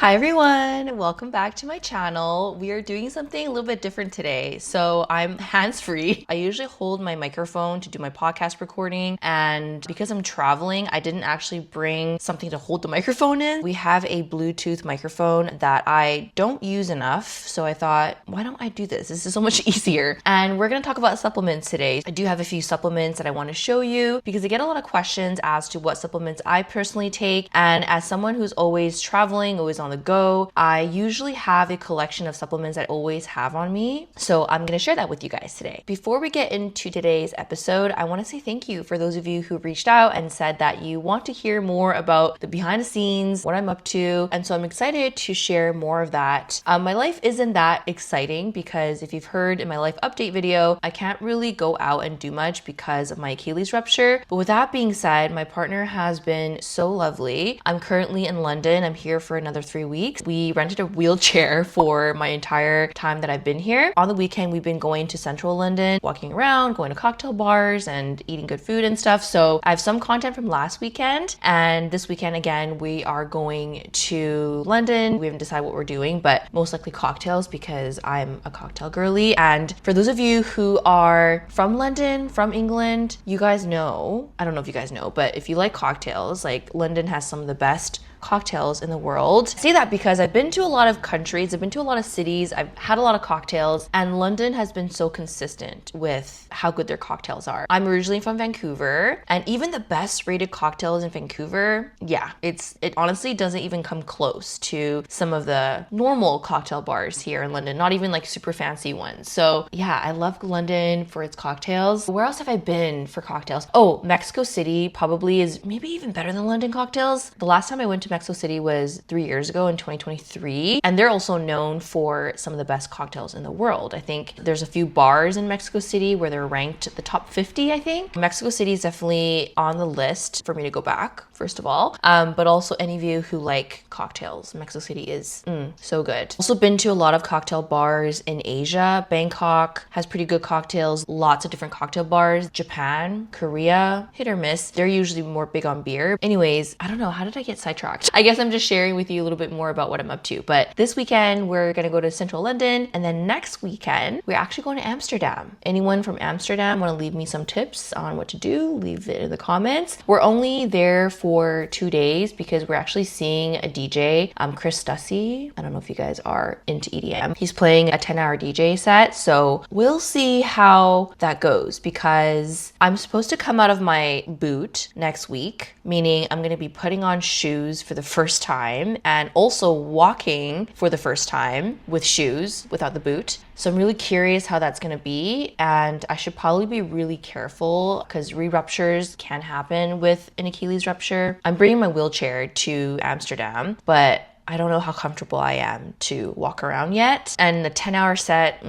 Hi everyone, welcome back to my channel. We are doing something a little bit different today. So I'm hands-free. I usually hold my microphone to do my podcast recording, and because I'm traveling, I didn't actually bring something to hold the microphone in. We have a Bluetooth microphone that I don't use enough, so I thought, why don't I do this? This is so much easier. And we're gonna talk about supplements today. I do have a few supplements that I want to show you because I get a lot of questions as to what supplements I personally take, and as someone who's always traveling, always on the go, I usually have a collection of supplements that I always have on me. So I'm going to share that with you guys today. Before we get into today's episode, I want to say thank you for those of you who reached out and said that you want to hear more about the behind the scenes, what I'm up to. And so I'm excited to share more of that. My life isn't that exciting because if you've heard in my life update video, I can't really go out and do much because of my Achilles rupture. But with that being said, my partner has been so lovely. I'm currently in London. I'm here for another 3 weeks. We rented a wheelchair for my entire time that I've been here. On the weekend, we've been going to central London, walking around, going to cocktail bars and eating good food and stuff. So I have some content from last weekend, and this weekend again, we are going to London. We haven't decided what we're doing, but most likely cocktails because I'm a cocktail girly. And for those of you who are from London, from England, you guys know, I don't know if you guys know, but if you like cocktails, like London has some of the best cocktails in the world. I say that because I've been to a lot of countries, I've been to a lot of cities, I've had a lot of cocktails, and London has been so consistent with how good their cocktails are. I'm originally from Vancouver, and even the best rated cocktails in Vancouver, yeah, it honestly doesn't even come close to some of the normal cocktail bars here in London, not even like super fancy ones. So yeah, I love London for its cocktails. Where else have I been for cocktails? Oh, Mexico City probably is maybe even better than London cocktails. The last time I went to Mexico City was 3 years ago in 2023, and they're also known for some of the best cocktails in the world. I think there's a few bars in Mexico City where they're ranked the top 50, I think. Mexico City is definitely on the list for me to go back, first of all, but also any of you who like cocktails, Mexico City is so good. Also been to a lot of cocktail bars in Asia. Bangkok has pretty good cocktails, lots of different cocktail bars. Japan, Korea, hit or miss. They're usually more big on beer. Anyways, I don't know, how did I get sidetracked? I guess I'm just sharing with you a little bit more about what I'm up to. But this weekend, we're gonna go to central London, and then next weekend, we're actually going to Amsterdam. Anyone from Amsterdam want to leave me some tips on what to do? Leave it in the comments. We're only there for 2 days because we're actually seeing a DJ, Chris Stussy. I don't know if you guys are into EDM. He's playing a 10-hour DJ set, so we'll see how that goes because I'm supposed to come out of my boot next week, meaning I'm gonna be putting on shoes for the first time and also walking for the first time with shoes without the boot. So I'm really curious how that's going to be, and I should probably be really careful because re-ruptures can happen with an Achilles rupture. I'm bringing my wheelchair to Amsterdam, but I don't know how comfortable I am to walk around yet. And the 10-hour set,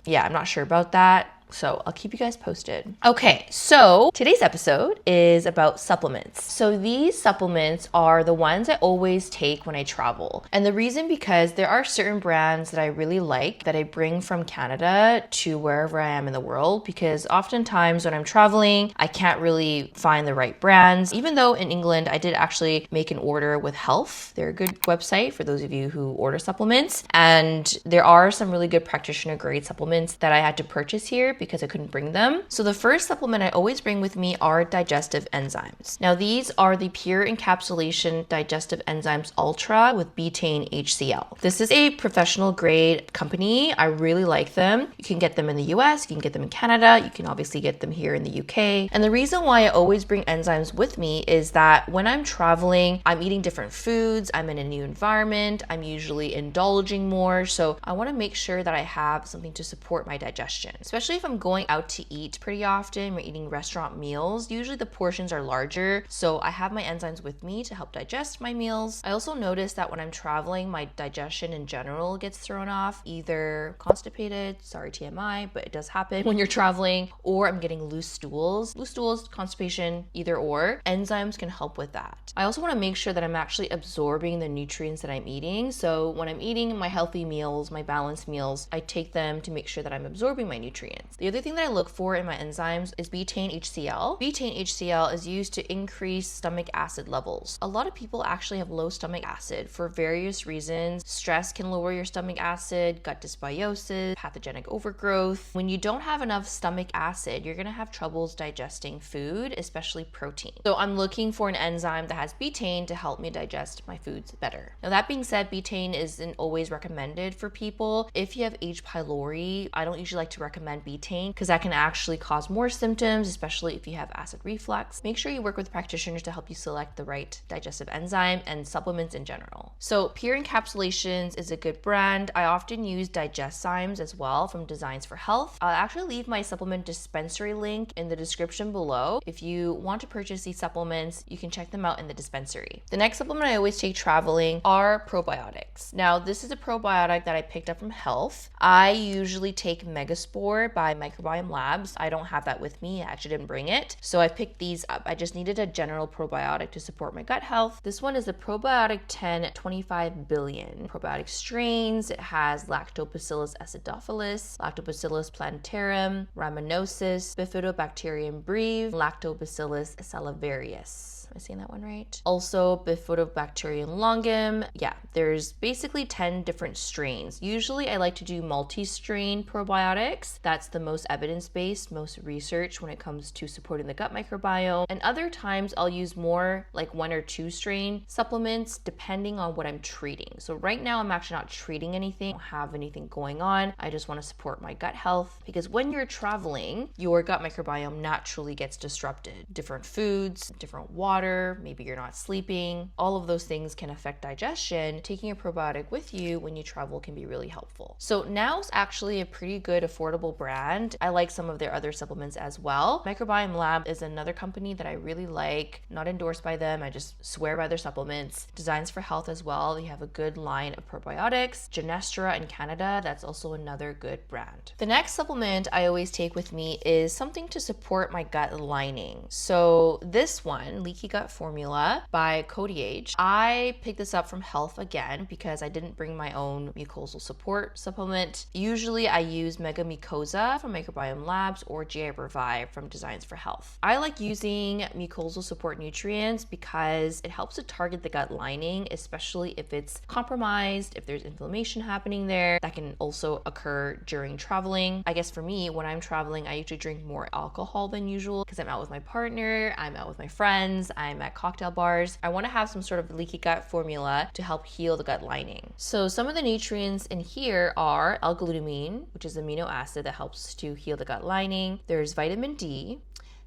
yeah, I'm not sure about that. So I'll keep you guys posted. Okay, so today's episode is about supplements. So these supplements are the ones I always take when I travel. And the reason because there are certain brands that I really like that I bring from Canada to wherever I am in the world, because oftentimes when I'm traveling, I can't really find the right brands. Even though in England, I did actually make an order with Health. They're a good website for those of you who order supplements. And there are some really good practitioner grade supplements that I had to purchase here because I couldn't bring them. So the first supplement I always bring with me are digestive enzymes. Now these are the pure encapsulation digestive enzymes ultra with betaine HCl. This is a professional grade company. I really like them. You can get them in the US, you can get them in Canada, you can obviously get them here in the UK. And the reason why I always bring enzymes with me is that when I'm traveling, I'm eating different foods, I'm in a new environment, I'm usually indulging more. So I want to make sure that I have something to support my digestion, especially if I'm going out to eat pretty often. We're eating restaurant meals. Usually the portions are larger, so I have my enzymes with me to help digest my meals. I also notice that when I'm traveling, my digestion in general gets thrown off, either constipated, sorry TMI, but it does happen when you're traveling, or I'm getting loose stools. Loose stools, constipation, either or. Enzymes can help with that. I also want to make sure that I'm actually absorbing the nutrients that I'm eating. So when I'm eating my healthy meals, my balanced meals, I take them to make sure that I'm absorbing my nutrients. supplements. The other thing that I look for in my enzymes is betaine HCl. Betaine HCl is used to increase stomach acid levels. A lot of people actually have low stomach acid for various reasons. Stress can lower your stomach acid, gut dysbiosis, pathogenic overgrowth. When you don't have enough stomach acid, you're gonna have troubles digesting food, especially protein. So I'm looking for an enzyme that has betaine to help me digest my foods better. Now that being said, betaine isn't always recommended for people. If you have H. pylori, I don't usually like to recommend betaine because that can actually cause more symptoms, especially if you have acid reflux. Make sure you work with practitioners to help you select the right digestive enzyme and supplements in general. So Pure Encapsulations is a good brand. I often use Digestive as well from Designs for Health. I'll actually leave my supplement dispensary link in the description below. If you want to purchase these supplements, you can check them out in the dispensary. The next supplement I always take traveling are probiotics. Now, this is a probiotic that I picked up from Health. I usually take Megaspore by Microbiome Labs. I don't have that with me. I actually didn't bring it. So I picked these up. I just needed a general probiotic to support my gut health. This one is the Probiotic 10 25 billion probiotic strains. It has Lactobacillus acidophilus, Lactobacillus plantarum, Rhamnosus, Bifidobacterium breve, Lactobacillus salivarius. Am I saying that one right? Also Bifidobacterium longum. Yeah, there's basically 10 different strains. Usually I like to do multi-strain probiotics. That's the most evidence-based, most research when it comes to supporting the gut microbiome. And other times I'll use more like 1 or 2 strain supplements depending on what I'm treating. So right now I'm actually not treating anything. I don't have anything going on. I just want to support my gut health because when you're traveling, your gut microbiome naturally gets disrupted. Different foods, different water, maybe you're not sleeping. All of those things can affect digestion. Taking a probiotic with you when you travel can be really helpful. So Now's actually a pretty good affordable brand. I like some of their other supplements as well. Microbiome Lab is another company that I really like. Not endorsed by them. I just swear by their supplements. Designs for Health as well. They have a good line of probiotics. Genestra in Canada, that's also another good brand. The next supplement I always take with me is something to support my gut lining. So this one, Leaky Gut Formula by CodeH. I picked this up from Health again because I didn't bring my own mucosal support supplement. Usually I use Mega Mucosa from Microbiome Labs or GI Revive from Designs for Health. I like using mucosal support nutrients because it helps to target the gut lining, especially if it's compromised, if there's inflammation happening there. That can also occur during traveling. I guess for me, when I'm traveling, I usually drink more alcohol than usual because I'm out with my partner, I'm out with my friends, I'm at cocktail bars. I want to have some sort of leaky gut formula to help heal the gut lining. So some of the nutrients in here are L-glutamine, which is an amino acid that helps to heal the gut lining. There's vitamin D,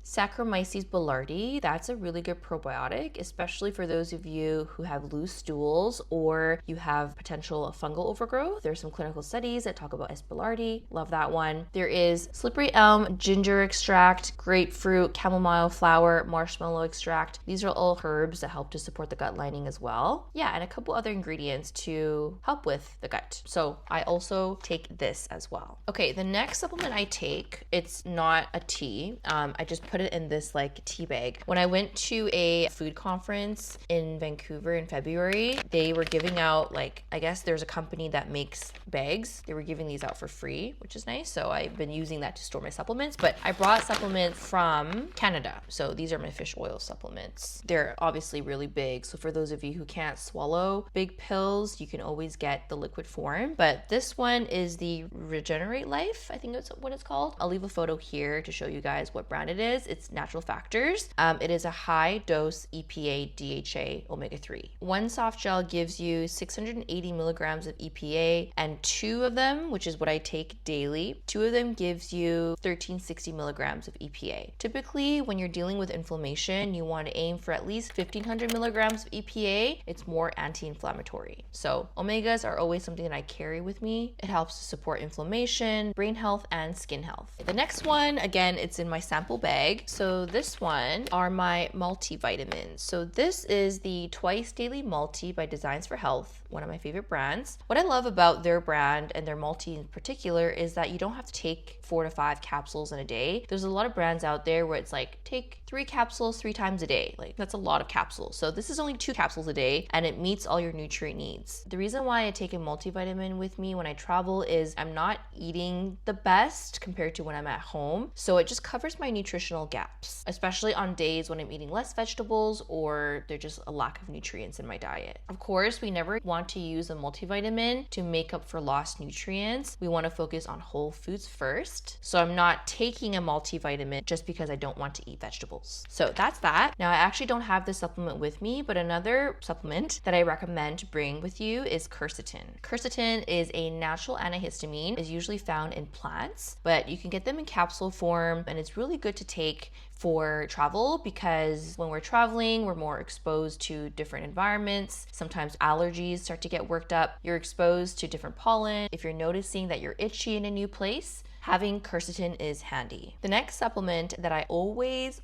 Saccharomyces boulardii, that's a really good probiotic, especially for those of you who have loose stools or you have potential fungal overgrowth. There's some clinical studies that talk about S. boulardii. Love that one. There is slippery elm, ginger extract, grapefruit, chamomile flower, marshmallow extract. These are all herbs that help to support the gut lining as well. Yeah, and a couple other ingredients to help with the gut. So I also take this as well. Okay, the next supplement I take, it's not a tea. I just put it in this like tea bag. When I went to a food conference in Vancouver in February, they were giving out like, I guess there's a company that makes bags. They were giving these out for free, which is nice. So I've been using that to store my supplements, but I brought supplements from Canada. So these are my fish oil supplements. They're obviously really big. So for those of you who can't swallow big pills, you can always get the liquid form. But this one is the Regenerate Life, I think that's what it's called. I'll leave a photo here to show you guys what brand it is. It's Natural Factors. It is a high dose EPA DHA omega-3. One soft gel gives you 680 milligrams of EPA, and 2 of them, which is what I take daily, 2 of them gives you 1360 milligrams of EPA. Typically, when you're dealing with inflammation, you want to aim for at least 1500 milligrams of EPA. It's more anti-inflammatory. So omegas are always something that I carry with me. It helps to support inflammation, brain health, and skin health. The next one, again, it's in my sample bag. bag. So this one are my multivitamins. So this is the Twice Daily Multi by Designs for Health, one of my favorite brands. What I love about their brand and their multi in particular is that you don't have to take 4 to 5 capsules in a day. There's a lot of brands out there where it's like, take 3 capsules 3 times a day. Like, that's a lot of capsules. So this is only 2 capsules a day and it meets all your nutrient needs. The reason why I take a multivitamin with me when I travel is I'm not eating the best compared to when I'm at home. So it just covers my nutritional gaps, especially on days when I'm eating less vegetables or there's just a lack of nutrients in my diet. Of course, we never want to use a multivitamin to make up for lost nutrients. We want to focus on whole foods first. So I'm not taking a multivitamin just because I don't want to eat vegetables. So that's that. Now I actually don't have this supplement with me, but another supplement that I recommend to bring with you is Quercetin. Quercetin is a natural antihistamine, is usually found in plants, but you can get them in capsule form, and it's really good to take for travel because when we're traveling, we're more exposed to different environments. Sometimes allergies start to get worked up. You're exposed to different pollen. If you're noticing that you're itchy in a new place, having quercetin is handy. The next supplement that I always,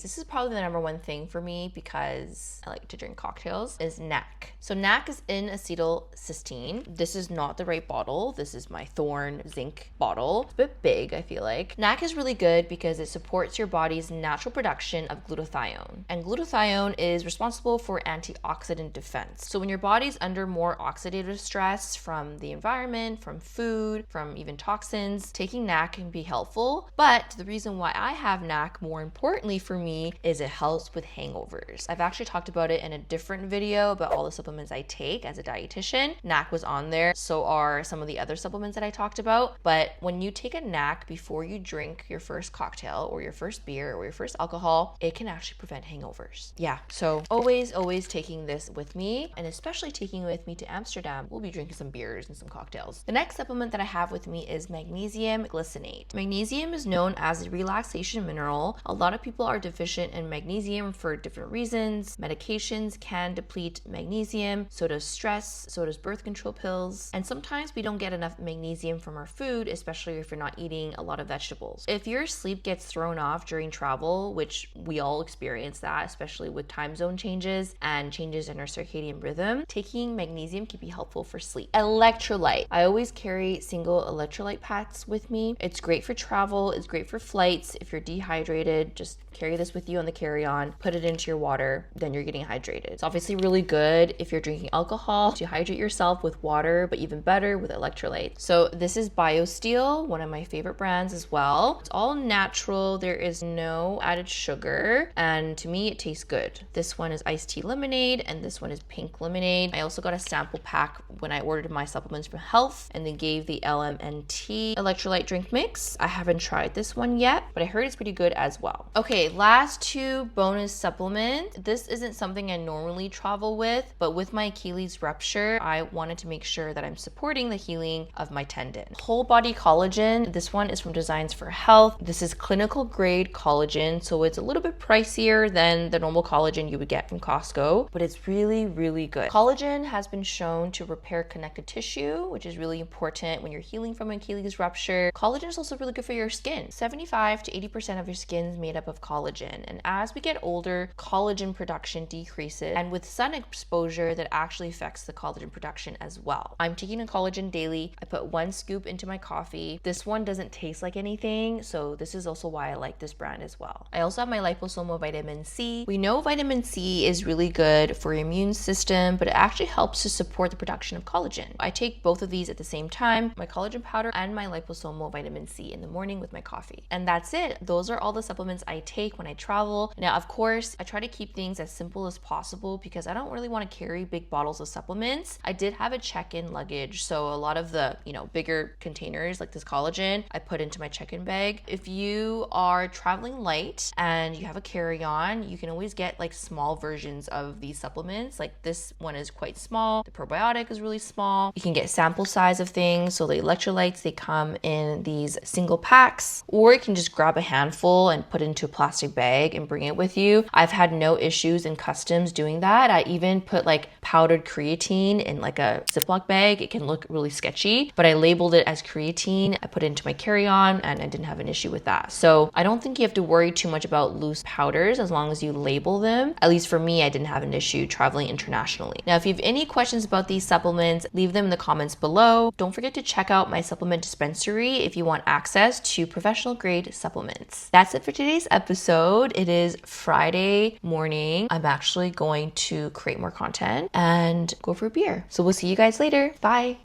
this is probably the number one thing for me because I like to drink cocktails, is NAC. So NAC is N-Acetylcysteine. This is not the right bottle. This is my Thorn zinc bottle. It's a bit big, I feel like. NAC is really good because it supports your body's natural production of glutathione. And glutathione is responsible for antioxidant defense. So when your body's under more oxidative stress from the environment, from food, from even toxins, taking NAC can be helpful, but the reason why I have NAC more importantly for me is it helps with hangovers. I've actually talked about it in a different video about all the supplements I take as a dietitian. NAC was on there, so are some of the other supplements that I talked about, but when you take a NAC before you drink your first cocktail or your first beer or your first alcohol, it can actually prevent hangovers. Yeah, so always taking this with me, and especially taking it with me to Amsterdam. We'll be drinking some beers and some cocktails. The next supplement that I have with me is Magnesium Glycinate. Magnesium is known as a relaxation mineral. A lot of people are deficient in magnesium for different reasons. Medications can deplete magnesium, so does stress, so does birth control pills, and sometimes we don't get enough magnesium from our food, especially if you're not eating a lot of vegetables. If your sleep gets thrown off during travel, which we all experience that, especially with time zone changes and changes in our circadian rhythm, taking magnesium can be helpful for sleep. Electrolyte. I always carry single electrolyte packs with me. It's great for travel, it's great for flights. If you're dehydrated, just carry this with you on the carry-on, put it into your water, then you're getting hydrated. It's obviously really good if you're drinking alcohol to hydrate yourself with water, but even better with electrolytes. So this is BioSteel, one of my favorite brands as well. It's all natural, there is no added sugar, and to me it tastes good. This one is iced tea lemonade, and this one is pink lemonade. I also got a sample pack when I ordered my supplements from Health, and they gave the LMNT electrolyte drink mix. I haven't tried this one yet, but I heard it's pretty good as well. Okay, last 2 bonus supplements. This isn't something I normally travel with, but with my Achilles rupture, I wanted to make sure that I'm supporting the healing of my tendon. Whole body collagen. This one is from Designs for Health. This is clinical grade collagen, so it's a little bit pricier than the normal collagen you would get from Costco, but it's really good. Collagen has been shown to repair connective tissue, which is really important when you're healing from an Achilles rupture. Collagen is also really good for your skin. 75 to 80% of your skin is made up of collagen, and as we get older, collagen production decreases, and with sun exposure, that actually affects the collagen production as well. I'm taking a collagen daily. I put 1 scoop into my coffee. This one doesn't taste like anything, so this is also why I like this brand as well. I also have my Liposomal vitamin C. We know vitamin C is really good for your immune system, but it actually helps to support the production of collagen. I take both of these at the same time, my collagen powder and my liposomal vitamin C in the morning with my coffee. And that's it. Those are all the supplements I take when I travel. Now, of course, I try to keep things as simple as possible because I don't really want to carry big bottles of supplements. I did have a check-in luggage, so a lot of the, bigger containers like this collagen, I put into my check-in bag. If you are traveling light and you have a carry-on, you can always get like small versions of these supplements. Like this one is quite small. The probiotic is really small. You can get sample size of things. So the electrolytes, they come in in these single packs, or you can just grab a handful and put it into a plastic bag and bring it with you. I've had no issues in customs doing that. I even put like powdered creatine in like a Ziploc bag. It can look really sketchy, but I labeled it as creatine. I put it into my carry-on and I didn't have an issue with that. So I don't think you have to worry too much about loose powders as long as you label them. At least for me, I didn't have an issue traveling internationally. Now, if you have any questions about these supplements, leave them in the comments below. Don't forget to check out my supplement dispensary if you want access to professional grade supplements. That's it for today's episode. It is Friday morning. I'm actually going to create more content and go for a beer. So we'll see you guys later. Bye.